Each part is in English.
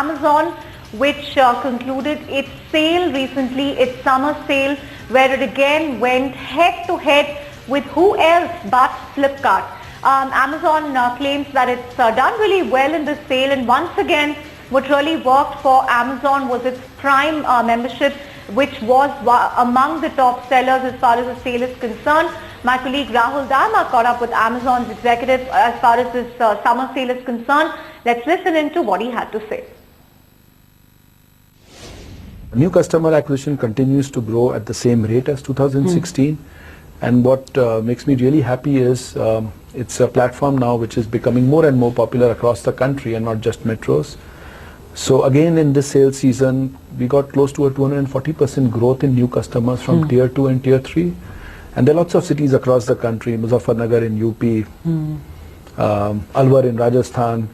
Amazon, which concluded its sale recently, its summer sale, where it again went head-to-head with who else but Flipkart. Amazon claims that it's done really well in this sale, and once again, what really worked for Amazon was its Prime membership, which was among the top sellers as far as the sale is concerned. My colleague Rahul Dama caught up with Amazon's executive as far as this summer sale is concerned. Let's listen into what he had to say. New customer acquisition continues to grow at the same rate as 2016. And what makes me really happy is it's a platform now which is becoming more and more popular across the country and not just metros. So again, in this sales season, we got close to a 240% growth in new customers from Tier 2 and Tier 3. And there are lots of cities across the country, Muzaffarnagar in UP, Alwar in Rajasthan,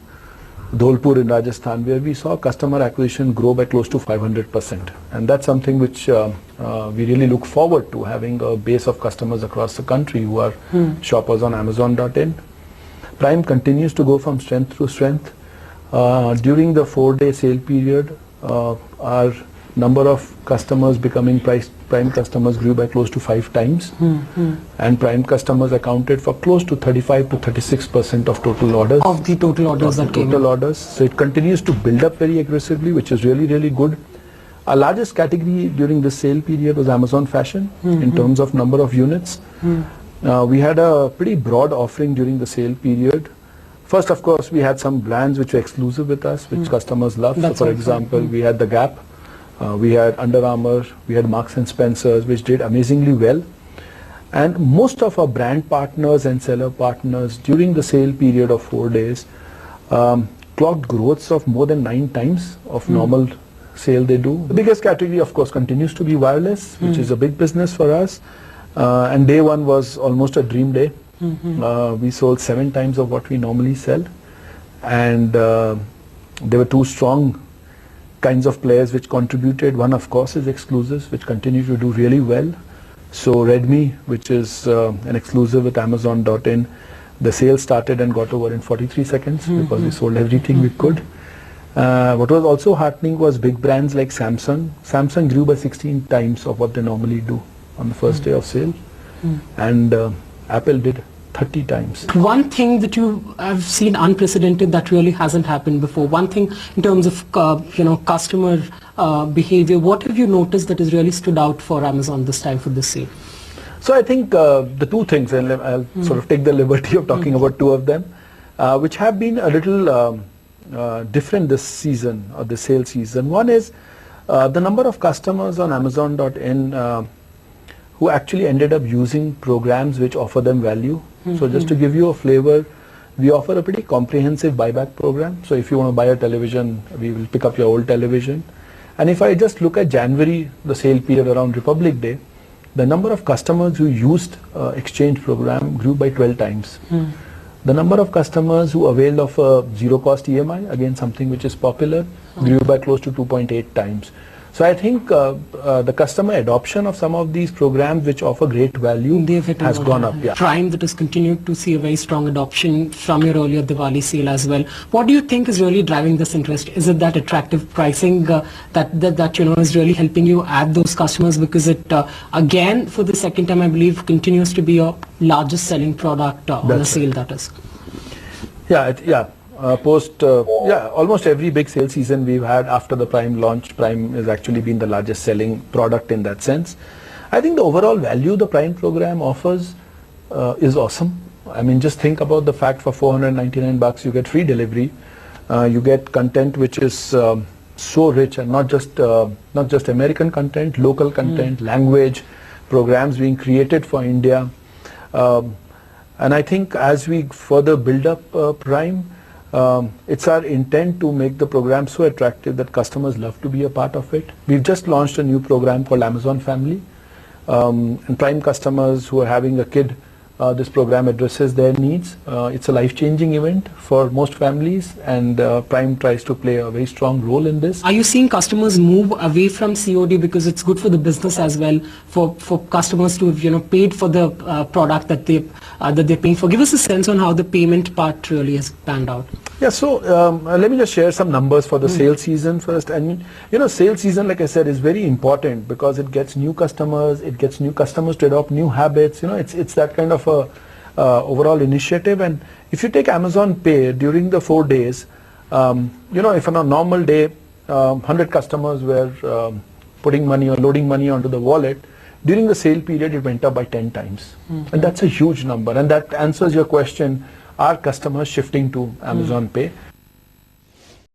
Dholpur in Rajasthan, where we saw customer acquisition grow by close to 500%. And that's something which we really look forward to, having a base of customers across the country who are shoppers on Amazon.in. Prime continues to go from strength to strength. During the 4-day sale period, our number of customers becoming Prime customers grew by close to 5 times. And Prime customers accounted for close to 35 to 36% of total orders. Of the total orders that came in. Total orders. So it continues to build up very aggressively, which is really, really good. Our largest category during this sale period was Amazon Fashion in terms of number of units. We had a pretty broad offering during the sale period. First, of course, we had some brands which were exclusive with us, which customers love. So, for example, we had the Gap, we had Under Armour, we had Marks and Spencers, which did amazingly well. And most of our brand partners and seller partners during the sale period of 4 days clocked growths of more than 9 times of normal sale they do. The biggest category, of course, continues to be wireless, which is a big business for us. And day one was almost a dream day. We sold 7 times of what we normally sell, and there were 2 strong kinds of players which contributed. One, of course, is exclusives, which continue to do really well. So Redmi, which is an exclusive with Amazon.in, the sale started and got over in 43 seconds because we sold everything we could. What was also heartening was big brands like Samsung. Samsung grew by 16 times of what they normally do on the first day of sale, and Apple did 30 times. One thing that you have seen unprecedented that really hasn't happened before, one thing in terms of customer behavior, what have you noticed that has really stood out for Amazon this time for this sale? So I think the 2 things, and I'll sort of take the liberty of talking about 2 of them, which have been a little different this season, or the sale season. One is the number of customers on Amazon.in who actually ended up using programs which offer them value. So just to give you a flavor, we offer a pretty comprehensive buyback program. So if you want to buy a television, we will pick up your old television. And if I just look at January, the sale period around Republic Day, the number of customers who used exchange program grew by 12 times. The number of customers who availed of a zero cost EMI, again something which is popular, grew by close to 2.8 times. So I think the customer adoption of some of these programs which offer great value has gone up. Yeah. Prime that has continued to see a very strong adoption from your earlier Diwali sale as well. What do you think is really driving this interest? Is it that attractive pricing that is really helping you add those customers, because it again for the second time I believe continues to be your largest selling product on the sale, that is? Yeah. Almost every big sale season we've had after the Prime launch, Prime has actually been the largest selling product in that sense. I think the overall value the Prime program offers is awesome. I mean, just think about the fact for 499 bucks you get free delivery, you get content which is so rich, and not just American content, local content, language, programs being created for India. And I think as we further build up Prime, it's our intent to make the program so attractive that customers love to be a part of it. We've just launched a new program called Amazon Family, and Prime customers who are having a kid, this program addresses their needs. It's a life-changing event for most families, and Prime tries to play a very strong role in this. Are you seeing customers move away from COD because it's good for the business as well, for customers to have paid for the product that they're paying for? Give us a sense on how the payment part really has panned out. Yeah, so let me just share some numbers for the sales season first. And you know, sales season, like I said, is very important because it gets new customers, to adopt new habits. You know, it's that kind of a overall initiative. And if you take Amazon Pay during the 4 days, you know, if on a normal day 100 customers were putting money or loading money onto the wallet, during the sale period it went up by 10 times. And that's a huge number, and that answers your question, are customers shifting to Amazon Pay?